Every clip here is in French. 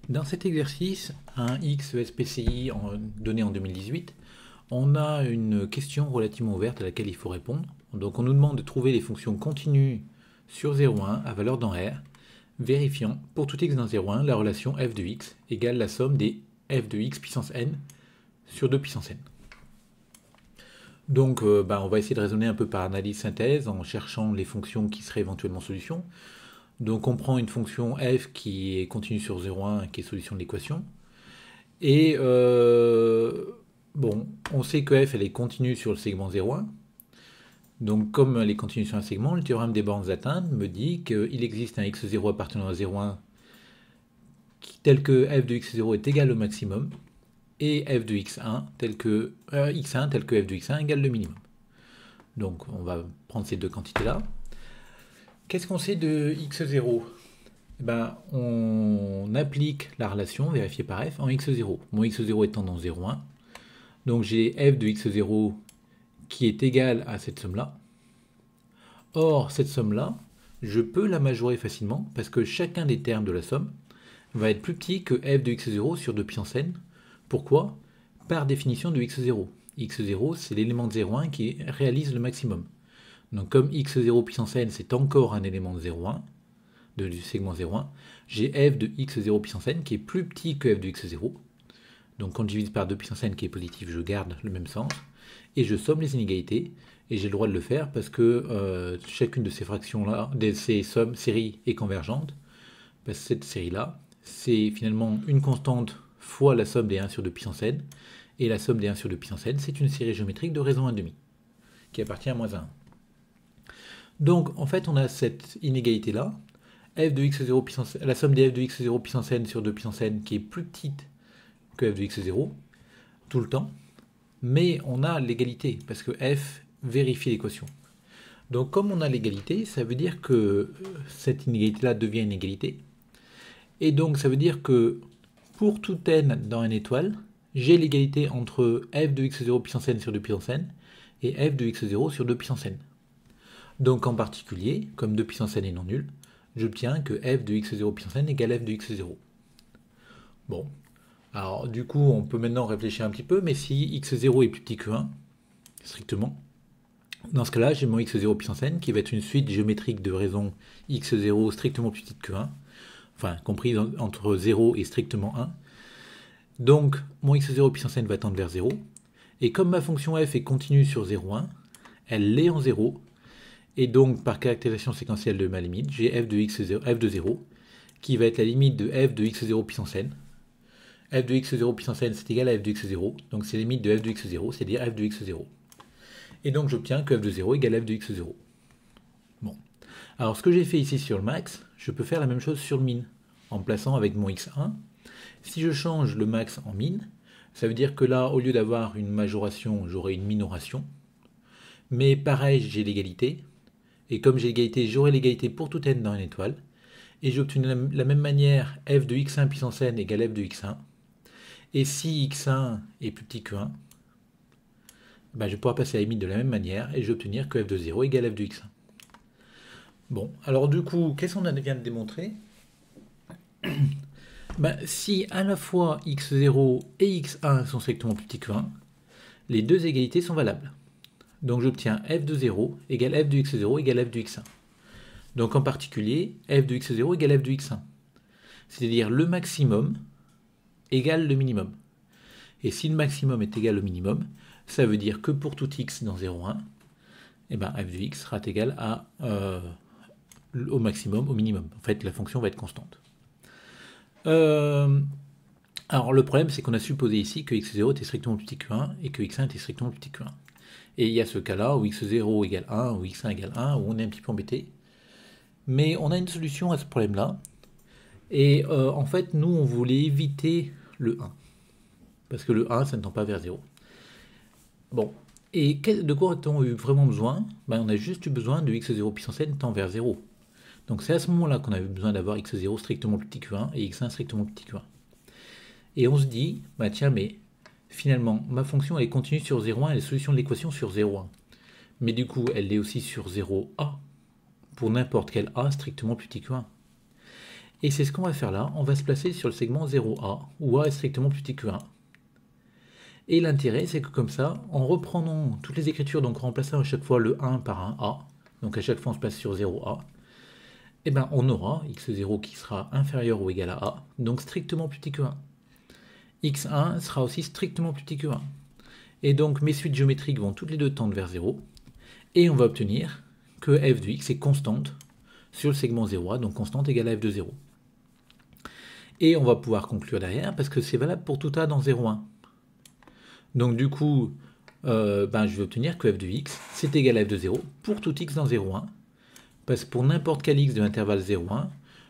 Dans cet exercice, un XESPCI donné en 2018, on a une question relativement ouverte à laquelle il faut répondre. Donc on nous demande de trouver les fonctions continues sur 0,1 à valeur dans R, vérifiant pour tout x dans 0,1 la relation f de x égale la somme des f de x puissance n sur 2 puissance n. Donc on va essayer de raisonner un peu par analyse-synthèse en cherchant les fonctions qui seraient éventuellement solutions. Donc on prend une fonction f qui est continue sur 0,1 qui est solution de l'équation. Et on sait que f elle est continue sur le segment 0,1. Donc comme elle est continue sur un segment, le théorème des bornes atteintes me dit qu'il existe un x0 appartenant à 0,1 tel que f de x0 est égal au maximum et f de x1 tel que f de x1 égale le minimum. Donc on va prendre ces deux quantités-là. Qu'est-ce qu'on sait de x0 ? On applique la relation vérifiée par f en x0. Mon x0 étant dans 0,1. Donc j'ai f de x0 qui est égal à cette somme-là. Or, cette somme-là, je peux la majorer facilement parce que chacun des termes de la somme va être plus petit que f de x0 sur 2 puissance n. Pourquoi ? Par définition de x0. x0, c'est l'élément de 0,1 qui réalise le maximum. Donc comme x0 puissance n, c'est encore un élément de 0,1, du segment 0,1, j'ai f de x0 puissance n qui est plus petit que f de x0. Donc quand je divise par 2 puissance n qui est positif, je garde le même sens. Et je somme les inégalités. Et j'ai le droit de le faire parce que chacune de ces fractions-là, de ces séries est convergente. Parce que cette série-là, c'est finalement une constante fois la somme des 1 sur 2 puissance n. Et la somme des 1 sur 2 puissance n, c'est une série géométrique de raison 1,5 qui appartient à moins 1. Donc en fait, on a cette inégalité-là. F de x0 puissance, la somme des f de x0 puissance n sur 2 puissance n qui est plus petite que f de x0 tout le temps, mais on a l'égalité parce que f vérifie l'équation. Donc comme on a l'égalité, ça veut dire que cette inégalité-là devient une égalité, et donc ça veut dire que pour tout n dans n étoile, j'ai l'égalité entre f de x0 puissance n sur 2 puissance n et f de x0 sur 2 puissance n. Donc en particulier, comme 2 puissance n est non nul, j'obtiens que f de x0 puissance n égale f de x0. Bon, alors du coup on peut maintenant réfléchir un petit peu, mais si x0 est plus petit que 1, strictement, dans ce cas-là j'ai mon x0 puissance n qui va être une suite géométrique de raisons x0 strictement plus petite que 1, enfin comprise entre 0 et strictement 1. Donc mon x0 puissance n va tendre vers 0, et comme ma fonction f est continue sur 0,1, elle l'est en 0, et donc, par caractérisation séquentielle de ma limite, j'ai f de 0 qui va être la limite de f de x0 puissance n. F de x0 puissance n, c'est égal à f de x0, donc c'est la limite de f de x0, c'est-à-dire f de x0. Et donc, j'obtiens que f de 0 égale f de x0. Bon. Alors, ce que j'ai fait ici sur le max, je peux faire la même chose sur le min, en plaçant avec mon x1. Si je change le max en min, ça veut dire que là, au lieu d'avoir une majoration, j'aurai une minoration. Mais pareil, j'ai l'égalité. Et comme j'ai l'égalité, j'aurai l'égalité pour tout n dans une étoile. Et j'obtiens de la même manière f de x1 puissance n égale f de x1. Et si x1 est plus petit que 1, je vais pouvoir passer à la limite de la même manière et je vais obtenir que f de 0 égale f de x1. Bon, alors du coup, qu'est-ce qu'on vient de démontrer ? Si à la fois x0 et x1 sont strictement plus petits que 1, les deux égalités sont valables. Donc j'obtiens f de 0 égale f de x0 égale f de x1. Donc en particulier, f de x0 égale f de x1. C'est-à-dire le maximum égale le minimum. Et si le maximum est égal au minimum, ça veut dire que pour tout x dans 0,1, f de x sera égal au maximum, au minimum. En fait, la fonction va être constante. Alors le problème, c'est qu'on a supposé ici que x0 était strictement plus petit que 1 et que x1 était strictement plus petit que 1. Et il y a ce cas-là où x0 égale 1, ou x1 égale 1, où on est un petit peu embêté. Mais on a une solution à ce problème-là. Et en fait, nous, on voulait éviter le 1. Parce que le 1, ça ne tend pas vers 0. Bon. Et de quoi a-t-on eu vraiment besoin ? On a juste eu besoin de x0 puissance n tend vers 0. Donc c'est à ce moment-là qu'on avait besoin d'avoir x0 strictement plus petit que 1 et x1 strictement plus petit que 1. Et on se dit, tiens, mais finalement, ma fonction elle est continue sur 0,1 et la solution de l'équation sur 0,1. Mais du coup, elle est aussi sur 0,a, pour n'importe quel a strictement plus petit que 1. Et c'est ce qu'on va faire là, on va se placer sur le segment 0A, où A est strictement plus petit que 1. Et l'intérêt, c'est que comme ça, en reprenant toutes les écritures, donc en remplaçant à chaque fois le 1 par un A, donc à chaque fois on se place sur 0A, et ben on aura x0 qui sera inférieur ou égal à A, donc strictement plus petit que 1. x1 sera aussi strictement plus petit que 1. Et donc mes suites géométriques vont toutes les deux tendre vers 0, et on va obtenir que f de x est constante sur le segment 0A, donc constante égale à f de 0. Et on va pouvoir conclure derrière, parce que c'est valable pour tout A dans 0,1. Donc du coup, je vais obtenir que f de x, c'est égal à f de 0 pour tout x dans 0,1. Parce que pour n'importe quel x de l'intervalle 0,1,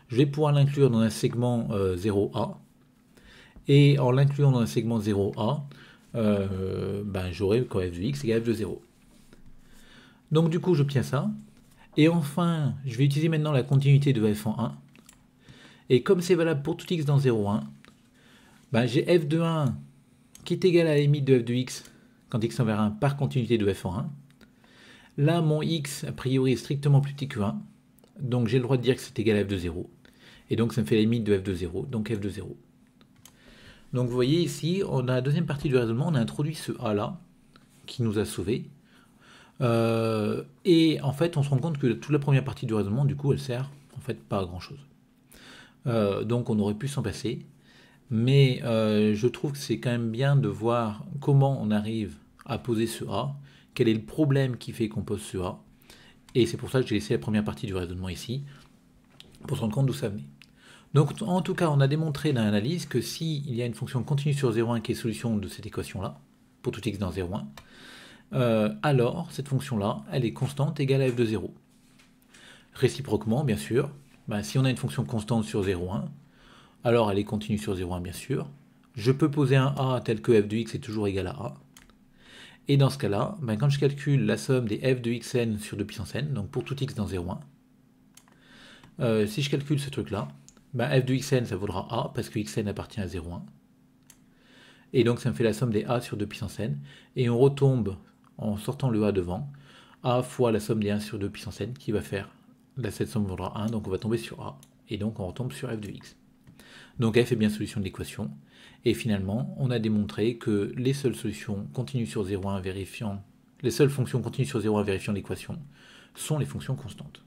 je vais pouvoir l'inclure dans un segment 0A. Et en l'incluant dans un segment 0A, j'aurai que f de x égale à f de 0. Donc du coup, j'obtiens ça. Et enfin, je vais utiliser maintenant la continuité de f en 1. Et comme c'est valable pour tout x dans 0,1, j'ai f de 1 qui est égal à la limite de f de x quand x tend vers 1 par continuité de f en 1. Là, mon x, a priori, est strictement plus petit que 1. Donc j'ai le droit de dire que c'est égal à f de 0. Et donc ça me fait la limite de f de 0, donc f de 0. Donc vous voyez ici, on a la deuxième partie du raisonnement, on a introduit ce a là, qui nous a sauvés. Et en fait, on se rend compte que toute la première partie du raisonnement, du coup, elle sert en fait pas à grand chose. Donc on aurait pu s'en passer. Mais je trouve que c'est quand même bien de voir comment on arrive à poser ce A, quel est le problème qui fait qu'on pose ce A, et c'est pour ça que j'ai laissé la première partie du raisonnement ici, pour se rendre compte d'où ça venait. Donc en tout cas, on a démontré dans l'analyse que s'il y a une fonction continue sur 0,1 qui est solution de cette équation-là, pour tout x dans 0,1, alors cette fonction-là, elle est constante égale à f de 0. Réciproquement, bien sûr, si on a une fonction constante sur 0,1, alors elle est continue sur 0,1 bien sûr. Je peux poser un a tel que f de x est toujours égal à a. Et dans ce cas-là, quand je calcule la somme des f de xn sur 2 puissance n, donc pour tout x dans 0,1, si je calcule ce truc-là, f de xn ça vaudra a parce que xn appartient à 0,1. Et donc ça me fait la somme des a sur 2 puissance n. Et on retombe, en sortant le a devant, a fois la somme des 1 sur 2 puissance n qui va faire, là cette somme vaudra 1, donc on va tomber sur a. Et donc on retombe sur f de x. Donc f est bien solution de l'équation. Et finalement, on a démontré que les seules solutions continues sur 0,1 vérifiant, les seules fonctions continues sur 0,1 vérifiant l'équation sont les fonctions constantes.